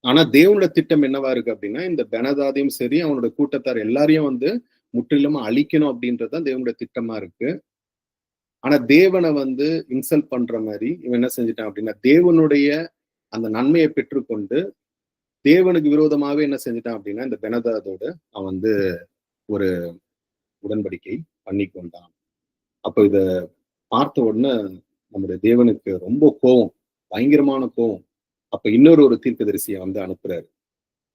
Speaker 1: ஆனா தேவனோட திட்டம் என்னவா இருக்கு அப்படின்னா, இந்த பெனதாதையும் சரி, அவனோட கூட்டத்தார் எல்லாரையும் வந்து முற்றிலுமா அழிக்கணும் அப்படின்றது தான் தேவனுடைய திட்டமா இருக்கு. ஆனா தேவன வந்து இன்சல்ட் பண்ற மாரி இவன் என்ன செஞ்சுட்டான் அப்படின்னா, தேவனுடைய அந்த நன்மைய பெற்றுக்கொண்டு, தேவனுக்கு விரோதமாவே என்ன செஞ்சுட்டான் அப்படின்னா, இந்த பெனதாதோட அவன் வந்து ஒரு உடன்படிக்கை பண்ணிக்கொண்டான். அப்ப இத பார்த்த உடனே நம்முடைய தேவனுக்கு ரொம்ப கோவம். பயங்கரமான கோவம். அப்ப ஒரு தீர்க்கதரிசிய வந்து அனுப்புறாரு.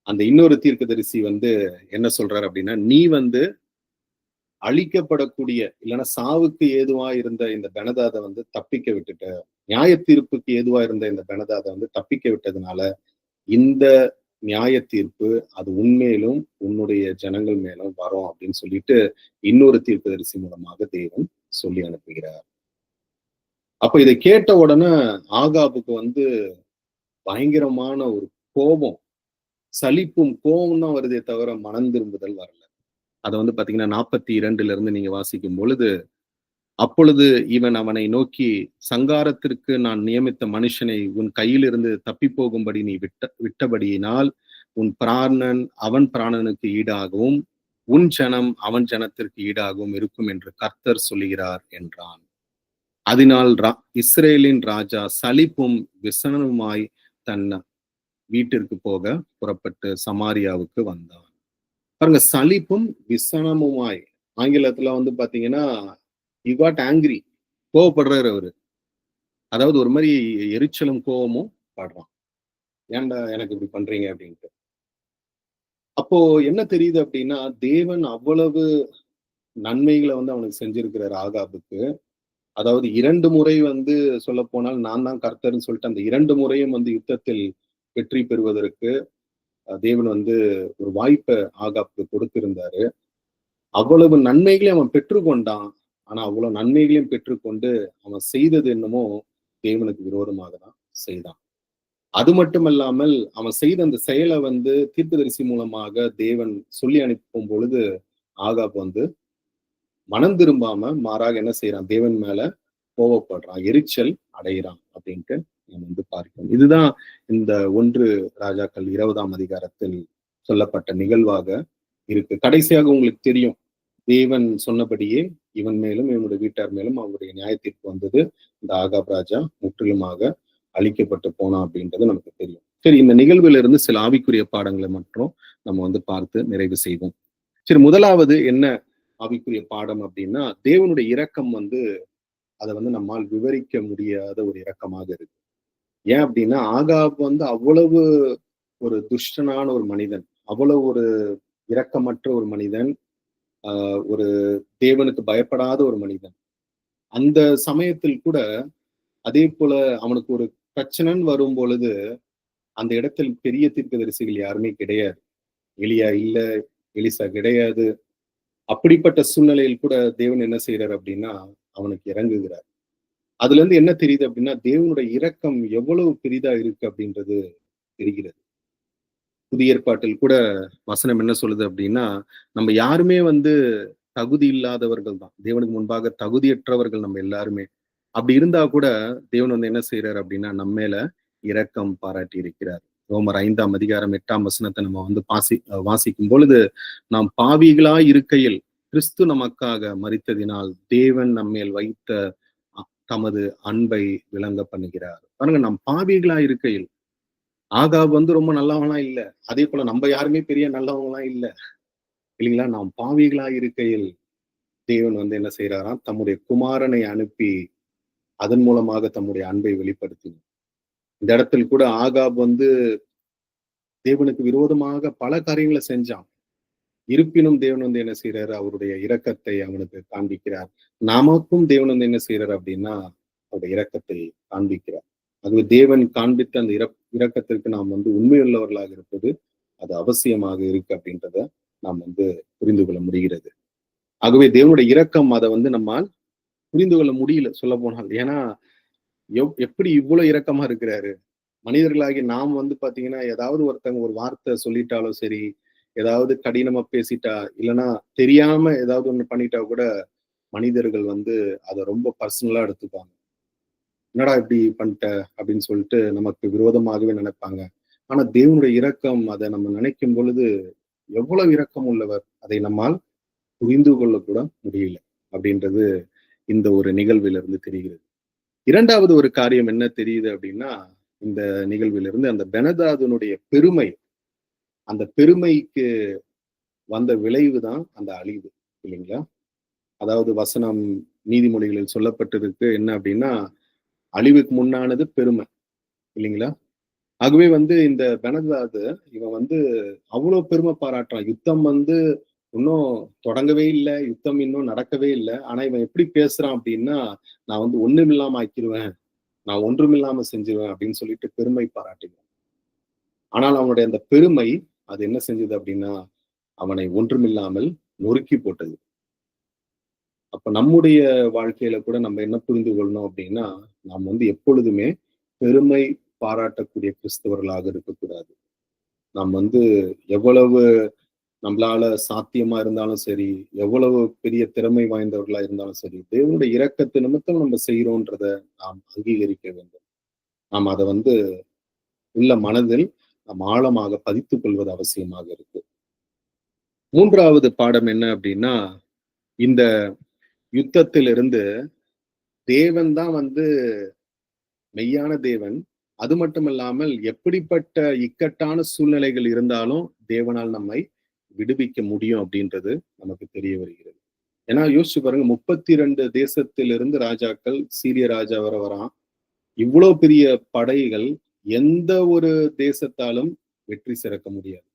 Speaker 1: அந்த இன்னொரு தீர்க்கதரிசி வந்து என்ன சொல்றாரு அப்படின்னா, "நீ வந்து அழிக்கப்படக்கூடிய இல்லன்னா சாவுக்கு ஏதுவா இருந்த இந்த பெனதாத வந்து தப்பிக்க விட்டுட்ட. நியாய தீர்ப்புக்கு ஏதுவா இருந்த இந்த பெனதாத வந்து தப்பிக்க விட்டதுனால, இந்த நியாய தீர்ப்பு அது உன்மேலும், உன்னுடைய ஜனங்கள் மேலும் வரும்." அப்படின்னு சொல்லிட்டு இன்னொரு தீர்க்கதரிசி மூலமாக தேவன் சொல்லி அனுப்புகிறார். அப்ப இதை கேட்ட உடனே ஆகாபுக்கு வந்து பயங்கரமான ஒரு கோபம், சலிப்பும் கோபம் தான் வருதே தவிர மனம் திரும்புதல் வரல. அத வந்து பாத்தீங்கன்னா 42ல இருந்து நீங்க வாசிக்கும் பொழுது, அப்பொழுது இவன் அவனை நோக்கி, சங்காரத்திற்கு நான் நியமித்த மனுஷனை உன் கையிலிருந்து தப்பி போகும்படி நீ விட்டபடியினால் உன் பிராணன் அவன் பிராணனுக்கு ஈடாகவும் உன் ஜனம் அவன் ஜனத்திற்கு ஈடாகவும் இருக்கும் என்று கர்த்தர் சொல்லுகிறார் என்றான். அதனால் இஸ்ரேலின் ராஜா சலிப்பும் விசனனுமாய் தன் வீட்டிற்கு போக புறப்பட்டு சமாரியாவுக்கு வந்தான். பாருங்க, சலிப்பும் விசனமுமாய், ஆங்கிலத்துல வந்து பாத்தீங்கன்னா he got angry, கோவப்படுறாரு அவரு. அதாவது ஒரு மாதிரி எரிச்சலும் கோவமும் படுறான். ஏன்டா எனக்கு இப்படி பண்றீங்க அப்படின்ட்டு. அப்போ என்ன தெரியுது அப்படின்னா, தேவன் அவ்வளவு நன்மைகளை வந்து அவனுக்கு செஞ்சிருக்கிறார் ஆகாபுக்கு. அதாவது 2 முறை வந்து சொல்லப்போனால் நான் தான் கர்த்தர்ன்னு சொல்லிட்டு அந்த 2 முறையும் வந்து யுத்தத்தில் வெற்றி பெறுவதற்கு தேவன் வந்து ஒரு வாய்ப்பை ஆகாப்புக்கு கொடுத்திருந்தாரு. அவ்வளவு நன்மைகளையும் அவன் பெற்றுக்கொண்டான். ஆனா அவ்வளவு நன்மைகளையும் பெற்றுக்கொண்டு அவன் செய்தது என்னமோ தேவனுக்கு விரோதமாக தான் செய்தான். அது மட்டுமல்லாமல் அவன் செய்த அந்த செயலை வந்து தீர்க்கதரிசி மூலமாக தேவன் சொல்லி அனுப்பும் பொழுது ஆகாப் வந்து மனம் திரும்பாம மாறாக என்ன செய்யறான்? தேவன் மேல கோவப்படுறான், எரிச்சல் அடைகிறான் அப்படின்ட்டு நம்ம வந்து பார்க்கிறோம். இதுதான் இந்த 1 ராஜாக்கள் 20ஆம் அதிகாரத்தில் சொல்லப்பட்ட நிகழ்வாக இருக்கு. கடைசியாக உங்களுக்கு தெரியும், தேவன் சொன்னபடியே இவன் மேலும் இவனுடைய வீட்டார் மேலும் அவருடைய நியாய தீர்ப்பு வந்தது. இந்த ஆகாப் ராஜா முற்றிலுமாக அழிக்கப்பட்டு போனான் அப்படின்றது நமக்கு தெரியும். சரி, இந்த நிகழ்வுல இருந்து சில ஆவிக்குரிய பாடங்களை மட்டும் நம்ம வந்து பார்த்து நிறைவு செய்வோம். சரி, முதலாவது என்ன ஆவிக்குரிய பாடம் அப்படின்னா, தேவனுடைய இரக்கம் வந்து அதை வந்து நம்மால் விவரிக்க முடியாத ஒரு இரக்கமாக இருக்கு. ஏன் அப்படின்னா, ஆகாப் வந்து அவ்வளவு ஒரு துஷ்டனான ஒரு மனிதன், அவ்வளவு ஒரு இரக்கமற்ற ஒரு மனிதன், ஒரு தேவனுக்கு பயப்படாத ஒரு மனிதன். அந்த சமயத்தில் கூட அதே போல அவனுக்கு ஒரு பிரச்சனைன்னு வரும் பொழுது அந்த இடத்தில் பெரிய தீர்க்கதரிசிகள் யாருமே கிடையாது. எலியா இல்ல, எலிசா கிடையாது. அப்படிப்பட்ட சூழ்நிலையில் கூட தேவன் என்ன செய்யறாரு அப்படின்னா அவனுக்கு இறங்குகிறார். அதுல இருந்து என்ன தெரியுது அப்படின்னா, தேவனுடைய இரக்கம் எவ்வளவு பெரிதா இருக்கு அப்படின்றது தெரிகிறது. புதிய ஏற்பாட்டில் கூட வசனம் என்ன சொல்லுது அப்படின்னா, நம்ம யாருமே வந்து தகுதி இல்லாதவர்கள் தான். தேவனுக்கு முன்பாக தகுதியற்றவர்கள் நம்ம எல்லாருமே. அப்படி இருந்தா கூட தேவன் வந்து என்ன செய்யறாரு அப்படின்னா நம்ம மேல இரக்கம் பாராட்டி இருக்கிறார். ரோமர் 5ஆம் அதிகாரம் 8ஆம் வசனத்தை நம்ம வந்து வாசிக்கும் பொழுது, நாம் பாவிகளாய் இருக்கையில் கிறிஸ்து நமக்காக மரித்ததினால் தேவன் நம்மேல் வைத்த தமது அன்பை விளங்க பண்ணுகிறார். பாருங்க, நாம் பாவிகளா இருக்கையில், ஆகாப் வந்து ரொம்ப நல்லவங்களா இல்ல, அதே போல நம்ம யாருமே பெரிய நல்லவங்களா இல்ல, இல்லைங்களா? நாம் பாவிகளா இருக்கையில் தேவன் வந்து என்ன செய்யறாராம், தம்முடைய குமாரனை அனுப்பி அதன் மூலமாக தம்முடைய அன்பை வெளிப்படுத்தினார். இந்த இடத்தில் கூட ஆகாப் வந்து தேவனுக்கு விரோதமாக பல காரியங்களை செஞ்சான். இருப்பினும் தேவன் வந்து என்ன செய்யறாரு, அவருடைய இரக்கத்தை அவனுக்கு காண்பிக்கிறார். நமக்கும் தேவன் வந்து என்ன செய்யறாரு அப்படின்னா, அவருடைய இரக்கத்தை காண்பிக்கிறார். அது தேவன் காண்பித்த அந்த இரக்கத்திற்கு நாம் வந்து உண்மையுள்ளவர்களாக இருப்பது அது அவசியமாக இருக்கு அப்படின்றத நாம் வந்து புரிந்து கொள்ள முடிகிறது. ஆகவே தேவனுடைய இரக்கம் அதை வந்து நம்மால் புரிந்து கொள்ள முடியல, சொல்ல போனால். ஏன்னா எப்படி இவ்வளவு இரக்கமா இருக்கிறாரு. மனிதர்களாகி நாம் வந்து பாத்தீங்கன்னா, ஏதாவது ஒருத்தங்க ஒரு வார்த்தை சொல்லிட்டாலும் சரி, ஏதாவது கடினமா பேசிட்டா, இல்லைன்னா தெரியாம ஏதாவது ஒண்ணு பண்ணிட்டா கூட மனிதர்கள் வந்து அதை ரொம்ப பர்சனலா எடுத்துப்பாங்க. என்னடா இப்படி பண்ணிட்ட அப்படின்னு சொல்லிட்டு நமக்கு விரோதமாகவே நினைப்பாங்க. ஆனா தேவனுடைய இரக்கம், அதை நம்ம நினைக்கும் பொழுது எவ்வளவு இரக்கம் உள்ளவர், அதை நம்மால் புரிந்து கொள்ள கூட முடியல அப்படின்றது இந்த ஒரு நிகழ்விலிருந்து தெரிகிறது. இரண்டாவது ஒரு காரியம் என்ன தெரியுது அப்படின்னா, இந்த நிகழ்விலிருந்து அந்த பெனதாதனுடைய பெருமை, அந்த பெருமைக்கு வந்த விளைவு தான் அந்த அழிவு, இல்லைங்களா? அதாவது வசனம் நீதிமொழிகளில் சொல்லப்பட்டிருக்கு என்ன அப்படின்னா, அழிவுக்கு முன்னானது பெருமை, இல்லைங்களா? ஆகவே வந்து இந்த பெனதாது இவன் வந்து அவ்வளவு பெருமை பாராட்டுறான். யுத்தம் வந்து இன்னும் தொடங்கவே இல்லை, யுத்தம் இன்னும் நடக்கவே இல்லை. ஆனா இவன் எப்படி பேசுறான் அப்படின்னா, நான் வந்து ஒண்ணுமில்லாம ஆக்கிடுவேன், நான் ஒன்றுமில்லாம செஞ்சிருவேன் அப்படின்னு சொல்லிட்டு பெருமை பாராட்டினான். ஆனால் அவனுடைய அந்த பெருமை அது என்ன செஞ்சது அப்படின்னா, அவனை ஒன்றுமில்லாமல் நொறுக்கி போட்டது. அப்ப நம்முடைய வாழ்க்கையில கூட நம்ம என்ன புரிந்து கொள்ளணும் அப்படின்னா, நாம் வந்து எப்பொழுதுமே பெருமை பாராட்டக்கூடிய கிறிஸ்தவர்களாக இருக்கக்கூடாது. நாம் வந்து எவ்வளவு நம்மளால சாத்தியமா இருந்தாலும் சரி, எவ்வளவு பெரிய திறமை வாய்ந்தவர்களா இருந்தாலும் சரி, தேவனுடைய இரக்கத்து நிமித்தம் நம்ம செய்யறோன்றத நாம் அங்கீகரிக்க வேண்டும். நாம் அதை வந்து உள்ள மனதில் நாம் ஆழமாக பதித்துக் கொள்வது அவசியமாக இருக்கு. மூன்றாவது பாடம் என்ன அப்படின்னா, இந்த யுத்தத்திலிருந்து தேவன் தான் வந்து மெய்யான தேவன். அது மட்டும் இல்லாமல் எப்படிப்பட்ட இக்கட்டான சூழ்நிலைகள் இருந்தாலும் தேவனால் நம்மை விடுவிக்க முடியும் அப்படின்றது நமக்கு தெரிய வருகிறது. ஏன்னா யோசிச்சு பாருங்க, 32 தேசத்திலிருந்து ராஜாக்கள், சீரிய ராஜா வர வரான். இவ்வளவு பெரிய படைகள் எந்த ஒரு தேசத்தாலும் வெற்றி சிறக்க முடியாது.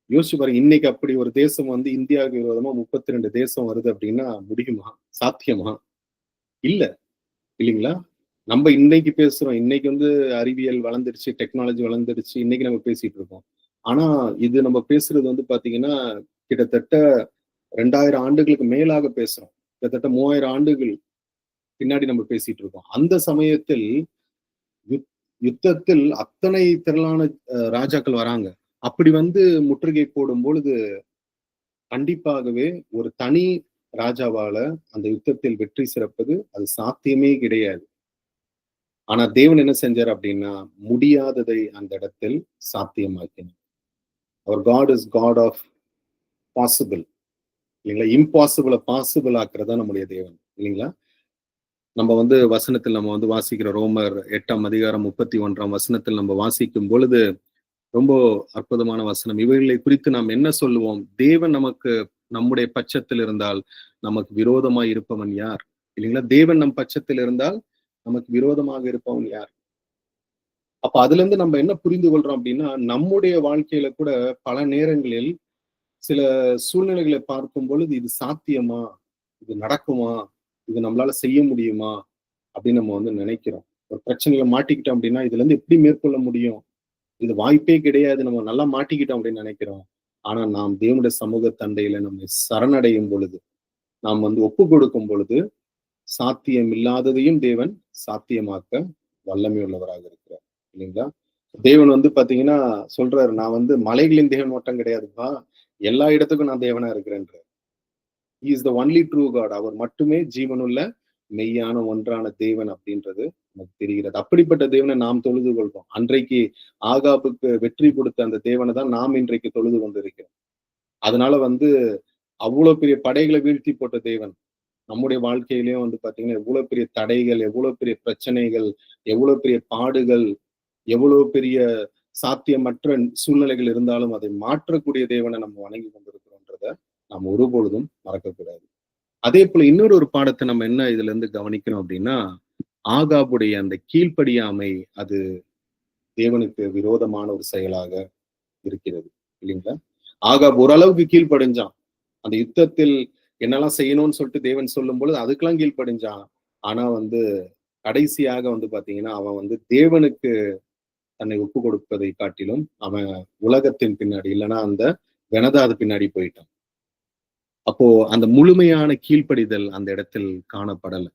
Speaker 1: யோசிச்சு பாருங்க, இன்னைக்கு அப்படி ஒரு தேசம் வந்து இந்தியாவுக்கு விரோதமா 32 தேசம் வருது அப்படின்னா முடியுமா? சாத்தியமா? இல்ல, இல்லைங்களா? நம்ம இன்னைக்கு பேசுறோம். இன்னைக்கு வந்து அறிவியல் வளர்ந்துருச்சு, டெக்னாலஜி வளர்ந்துருச்சு. இன்னைக்கு நம்ம பேசிட்டு இருக்கோம். ஆனா இது நம்ம பேசுறது வந்து பாத்தீங்கன்னா கிட்டத்தட்ட 2000 ஆண்டுகளுக்கு மேலாக பேசுறோம். கிட்டத்தட்ட 3000 ஆண்டுகள் பின்னாடி நம்ம பேசிட்டு இருக்கோம். அந்த சமயத்தில் யுத்தத்தில் அத்தனை திரளான ராஜாக்கள் வராங்க. அப்படி வந்து முற்றுகை போடும் பொழுது கண்டிப்பாகவே ஒரு தனி ராஜாவால அந்த யுத்தத்தில் வெற்றி சிறப்பது அது சாத்தியமே கிடையாது. ஆனா தேவன் என்ன செஞ்சார் அப்படின்னா, முடியாததை அந்த இடத்தில் சாத்தியமாக்கினார். அவர் God is God of possible, இல்லைங்களா? இம்பாசிபிள பாசிபிள் ஆக்குறதா நம்முடைய தேவன், இல்லைங்களா? நம்ம வந்து வசனத்தில் நம்ம வந்து வாசிக்கிற ரோமர் 8ஆம் அதிகாரம் 31ஆம் வசனத்தில் நம்ம வாசிக்கும் பொழுது ரொம்ப அற்புதமான வசனம். இவைகளை குறித்து நாம் என்ன சொல்லுவோம்? தேவன் நமக்கு நம்முடைய பட்சத்தில் இருந்தால் நமக்கு விரோதமாய் இருப்பவன் யார்? இல்லைங்களா? தேவன் நம் பட்சத்தில் இருந்தால் நமக்கு விரோதமாக இருப்பவன் யார்? அப்ப அதுல இருந்து நம்ம என்ன புரிந்து கொள்றோம் அப்படின்னா, நம்முடைய வாழ்க்கையில கூட பல நேரங்களில் சில சூழ்நிலைகளை பார்க்கும் பொழுது இது சாத்தியமா, இது நடக்குமா, இது நம்மளால செய்ய முடியுமா அப்படின்னு நம்ம வந்து நினைக்கிறோம். ஒரு பிரச்சனையில மாட்டிக்கிட்டோம் அப்படின்னா இதுல இருந்து எப்படி மேற்கொள்ள முடியும், இது வாய்ப்பே கிடையாது, நம்ம நல்லா மாட்டிக்கிட்டோம் அப்படின்னு நினைக்கிறோம். ஆனா நாம் தேவனுடைய சமூக தண்டையில நம்மை சரணடையும் பொழுது, நாம் வந்து ஒப்பு கொடுக்கும் பொழுது சாத்தியம் இல்லாததையும் தேவன் சாத்தியமாக்க வல்லமை உள்ளவராக இருக்கிறார், இல்லைங்களா? தேவன் வந்து பாத்தீங்கன்னா சொல்றாரு, நான் வந்து மலைகளின் தேவன் மட்டும் கிடையாதுப்பா, எல்லா இடத்துக்கும் நான் தேவனா இருக்கிறேன்ற. He is the only true God. அவர் மட்டுமே ஜீவனுள்ள மெய்யான ஒன்றான தேவன் அப்படின்றது நமக்கு தெரிகிறது. அப்படிப்பட்ட தேவனை நாம் தொழுது கொள்வோம். அன்றைக்கு ஆகாபுக்கு வெற்றி கொடுத்த அந்த தேவனை தான் நாம் இன்றைக்கு தொழுது கொண்டிருக்கிறோம். அதனால அவ்வளவு பெரிய படைகளை வீழ்த்தி போட்ட தேவன் நம்முடைய வாழ்க்கையிலயும் பாத்தீங்கன்னா எவ்வளவு பெரிய தடைகள், எவ்வளவு பெரிய பிரச்சனைகள், எவ்வளவு பெரிய பாடுகள், எவ்வளவு பெரிய சாத்தியமற்ற சூழ்நிலைகள் இருந்தாலும் அதை மாற்றக்கூடிய தேவனை நம்ம வணங்கி கொண்டிருக்கிறோன்றத நாம் ஒருபொழுதும் மறக்கக்கூடாது. அதே போல இன்னொரு ஒரு பாடத்தை நம்ம என்ன இதுல இருந்து கவனிக்கணும் அப்படின்னா, ஆகாபுடைய அந்த கீழ்ப்படியாமை அது தேவனுக்கு விரோதமான ஒரு செயலாக இருக்கிறது இல்லைங்களா? ஆகாப் ஓரளவுக்கு கீழ்ப்படிஞ்சான். அந்த யுத்தத்தில் என்னெல்லாம் செய்யணும்னு சொல்லிட்டு தேவன் சொல்லும் பொழுது அதுக்கெல்லாம் கீழ்ப்படிஞ்சான். ஆனா கடைசியாக பாத்தீங்கன்னா அவன் தேவனுக்கு தன்னை ஒப்பு கொடுப்பதை காட்டிலும் அவன் உலகத்தின் பின்னாடி இல்லைன்னா அந்த வெனதாது பின்னாடி போயிட்டான். அப்போ அந்த முழுமையான கீழ்ப்படிதல் அந்த இடத்தில் காணப்படல.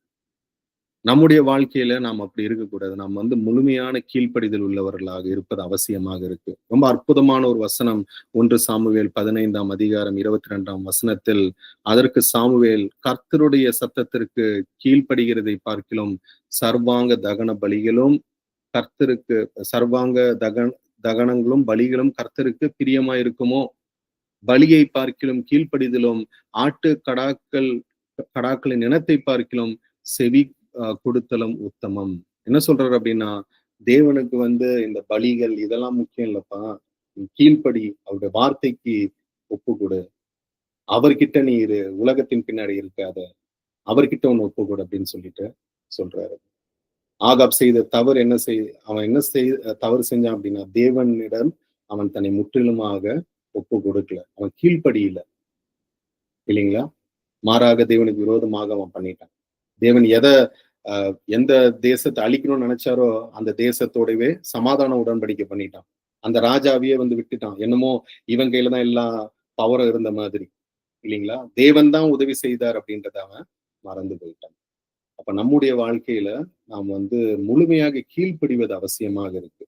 Speaker 1: நம்முடைய வாழ்க்கையில நாம் அப்படி இருக்கக்கூடாது. நாம் முழுமையான கீழ்ப்படிதல் உள்ளவர்களாக இருப்பது அவசியமாக இருக்கு. ரொம்ப அற்புதமான ஒரு வசனம் 1 சாமுவேல் 15ஆம் அதிகாரம் 22ஆம் வசனத்தில் அதற்கு சாமுவேல் கர்த்தருடைய சத்தத்திற்கு கீழ்ப்படுகிறதை பார்க்கிலும் சர்வாங்க தகன பலிகளும் கர்த்தருக்கு சர்வாங்க தகனங்களும் பலிகளும் கர்த்தருக்கு பிரியமா இருக்குமோ, பலியை பார்க்கிலும் கீழ்ப்படிதலும் ஆட்டு கடாக்களின் இனத்தை பார்க்கிலும் செவி கொடுத்தலும் உத்தமம். என்ன சொல்றாரு அப்படின்னா, தேவனுக்கு இந்த பலிகள் இதெல்லாம் முக்கியம் இல்லப்பா, கீழ்ப்படி, அவருடைய வார்த்தைக்கு ஒப்பு கொடு, அவர்கிட்ட நீ இரு, உலகத்தின் பின்னாடி இருக்காத, அவர்கிட்ட ஒண்ணு ஒப்பு கொடு அப்படின்னு சொல்லிட்டு சொல்றாரு. ஆகாப் செய்த தவறு அவன் என்ன தவறு செஞ்சான் அப்படின்னா, தேவனிடம் அவன் தன்னை முற்றிலுமாக ஒப்பு கொடுக்கல, அவன் கீழ்ப்படியில இல்லைங்களா? மாறாக தேவனுக்கு விரோதமாக அவன் பண்ணிட்டான். தேவன் எந்த தேசத்தை அழிக்கணும்னு நினைச்சாரோ அந்த தேசத்தோடவே சமாதான உடன்படிக்கை பண்ணிட்டான். அந்த ராஜாவையே விட்டுட்டான். என்னமோ இவன் கையில தான் எல்லா பவரும் இருந்த மாதிரி இல்லைங்களா? தேவன் தான் உதவி செய்தார் அப்படின்றத அவன் மறந்து போயிட்டான். அப்ப நம்முடைய வாழ்க்கையில நாம் முழுமையாக கீழ்ப்படிவது அவசியமாக இருக்கு.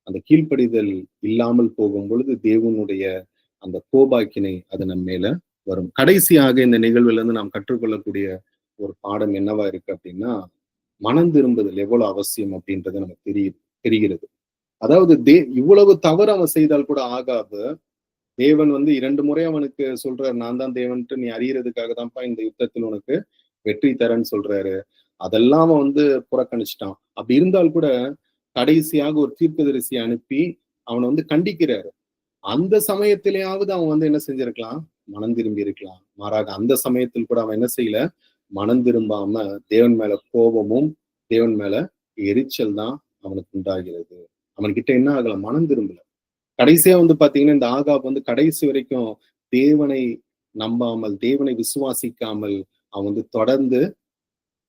Speaker 1: அந்த கீழ்ப்படிதல் இல்லாமல் போகும் பொழுது தேவனுடைய அந்த கோபாக்கினை அது நம்ம மேல வரும். கடைசியாக இந்த நிகழ்வுல இருந்து நாம் கற்றுக்கொள்ளக்கூடிய ஒரு பாடம் என்னவா இருக்கு அப்படின்னா, மனம் திரும்புதல் எவ்வளவு அவசியம் அப்படின்றது நமக்கு தெரிகிறது. அதாவது இவ்வளவு தவறு அவன் செய்தால் கூட ஆகாது, தேவன் 2 முறை அவனுக்கு சொல்றாரு, நான் தான் தேவன்ட்டு நீ அறியறதுக்காக தான்ப்பா இந்த யுத்தத்தில் உனக்கு வெற்றி தரேன்னு சொல்றாரு. அதெல்லாம் அவன் புறக்கணிச்சிட்டான். அப்படி இருந்தால் கூட கடைசியாக ஒரு தீர்க்கதரிசியை அனுப்பி அவனை கண்டிக்கிறாரு. அந்த சமயத்திலேயாவது அவன் என்ன செஞ்சிருக்கலாம், மனம் திரும்பி இருக்கலாம். மாறாக அந்த சமயத்தில் கூட அவன் என்ன செய்யல, மனம் திரும்பாம தேவன் மேல கோபமும் தேவன் மேல எரிச்சல் தான் அவனுக்கு உண்டாகிறது. அவன்கிட்ட என்ன ஆகல, மனம் திரும்பல. கடைசியா பாத்தீங்கன்னா இந்த ஆகாப் கடைசி வரைக்கும் தேவனை நம்பாமல் தேவனை விசுவாசிக்காமல் அவன் தொடர்ந்து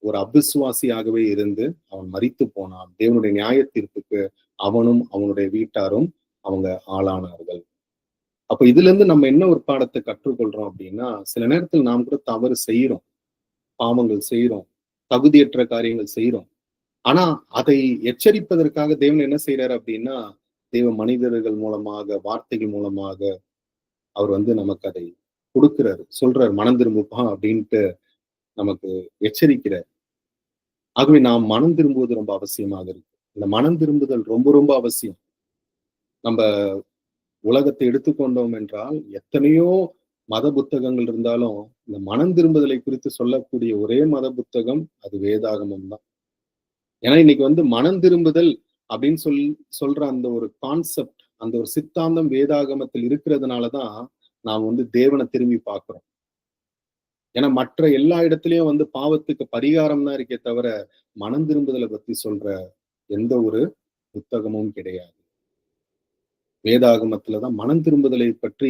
Speaker 1: ஒரு அபிசுவாசியாகவே இருந்து அவன் மரித்து போனான். தேவனுடைய நியாய தீர்ப்புக்கு அவனும் அவனுடைய வீட்டாரும் அவங்க ஆளானார்கள். அப்ப இதுல இருந்து நம்ம என்ன ஒரு பாடத்தை கற்றுக்கொள்றோம் அப்படின்னா, சில நேரத்தில் நாம் கூட தவறு செய்யறோம், பாவங்கள் செய்யறோம், தகுதியற்ற காரியங்கள் செய்யறோம். ஆனா அதை எச்சரிப்பதற்காக தேவன் என்ன செய்யறாரு அப்படின்னா, தேவ மனிதர்கள் மூலமாக, வார்த்தைகள் மூலமாக அவர் நமக்கு அதை கொடுக்கிறாரு, சொல்றாரு, மனம் திரும்புப்பா அப்படின்ட்டு நமக்கு எச்சரிக்கிறார். ஆகவே நாம் மனம் திரும்புவது ரொம்ப அவசியமாக இருக்கு. இந்த மனம் திரும்புதல் ரொம்ப ரொம்ப அவசியம். நம்ம உலகத்தை எடுத்துக்கொண்டோம் என்றால் எத்தனையோ மத புத்தகங்கள் இருந்தாலும் இந்த மனம் திரும்புதலை குறித்து சொல்லக்கூடிய ஒரே மத புத்தகம் அது வேதாகமம் தான். ஏன்னா இன்னைக்கு மனம் திரும்புதல் அப்படின்னு சொல்ற அந்த ஒரு கான்செப்ட், அந்த ஒரு சித்தாந்தம் வேதாகமத்தில் இருக்கிறதுனாலதான் நாம் தேவனை திரும்பி பார்க்கிறோம். ஏன்னா மற்ற எல்லா இடத்துலயும் பாவத்துக்கு பரிகாரம் தான் இருக்கே தவிர மனம் திரும்புதலை பத்தி சொல்ற எந்த ஒரு புத்தகமும் கிடையாது. வேதாகமத்துலதான் மனம் திரும்புதலை பற்றி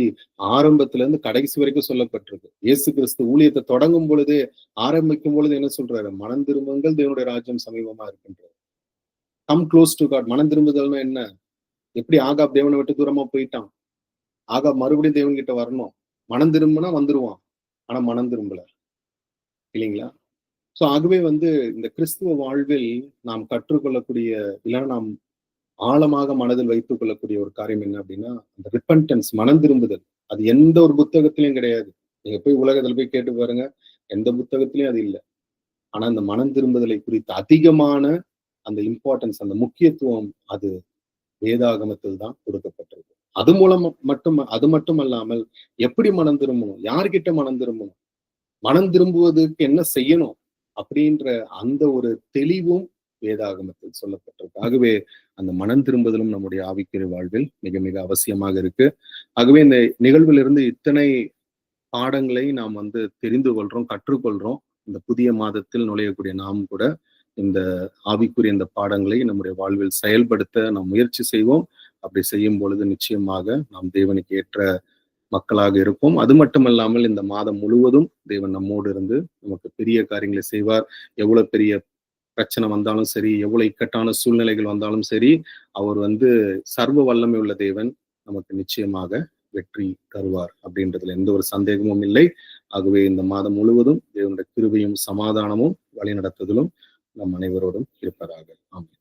Speaker 1: ஆரம்பத்துல இருந்து கடைசி வரைக்கும் சொல்லப்பட்டிருக்கு. இயேசு கிறிஸ்து ஊழியத்தை தொடங்கும் பொழுது, ஆரம்பிக்கும் பொழுது என்ன சொல்றாரு, மனம் திரும்புங்கள், தேவனுடைய ராஜ்யம் சமீபமா இருக்கின்றது. Come close to God. மனம் திரும்புதல்னா என்ன? எப்படி ஆகாப் தேவனை விட்டு தூரமா போயிட்டான், ஆகாப் மறுபடியும் தேவன் கிட்ட வரணும். மனம் திரும்பினா வந்துருவான், ஆனா மனம் திரும்பல இல்லைங்களா? சோ ஆகவே இந்த கிறிஸ்துவ வாழ்வில் நாம் கற்றுக்கொள்ளக்கூடிய, இல்லைன்னா நாம் ஆழமாக மனதில் வைத்துக் கொள்ளக்கூடிய ஒரு காரியம் என்ன அப்படின்னா, அந்த ரிப்பன்டன்ஸ், மனம் திரும்புதல். அது எந்த ஒரு புத்தகத்திலையும் கிடையாது. நீங்க போய் உலகத்துல போய் கேட்டு பாருங்க, எந்த புத்தகத்திலையும் அது இல்லை. ஆனா இந்த மனம் திரும்புதலை குறித்த அதிகமான அந்த இம்பார்ட்டன்ஸ், அந்த முக்கியத்துவம் அது வேதாகமத்தில் தான் கொடுக்கப்பட்டிருக்கு. அது மட்டுமல்லாமல் எப்படி மனம் திரும்பணும், யார்கிட்ட மனம் திரும்பணும், மனம் திரும்புவதற்கு என்ன செய்யணும் அப்படின்ற அந்த ஒரு தெளிவும் வேதாகமத்தில் சொல்லப்பட்டிருக்கு. ஆகவே அந்த மனம் திரும்புதலும் நம்முடைய ஆவிக்குரிய வாழ்வில் மிக மிக அவசியமாக இருக்கு. ஆகவே இந்த நிகழ்விலிருந்து இத்தனை பாடங்களை நாம் தெரிந்து கொள்றோம், கற்றுக்கொள்றோம். இந்த புதிய மாதத்தில் நுழையக்கூடிய நாம் கூட இந்த ஆவிக்குரிய இந்த பாடங்களை நம்முடைய வாழ்வில் செயல்படுத்த நாம் முயற்சி செய்வோம். அப்படி செய்யும் பொழுது நிச்சயமாக நாம் தேவனுக்கு ஏற்ற மக்களாக இருப்போம். அது மட்டுமல்லாமல் இந்த மாதம் முழுவதும் தேவன் நம்மோடு இருந்து நமக்கு பெரிய காரியங்களை செய்வார். எவ்வளவு பெரிய பிரச்சனை வந்தாலும் சரி, எவ்வளவு இக்கட்டான சூழ்நிலைகள் வந்தாலும் சரி, அவர் சர்வ வல்லமை உள்ள தேவன், நமக்கு நிச்சயமாக வெற்றி தருவார் அப்படின்றதுல எந்த ஒரு சந்தேகமும் இல்லை. ஆகவே இந்த மாதம் முழுவதும் தேவனுடைய கிருபையும் சமாதானமும் வழிநடத்துதலும் நம் அனைவரோடும் இருப்பதாக. ஆமென்.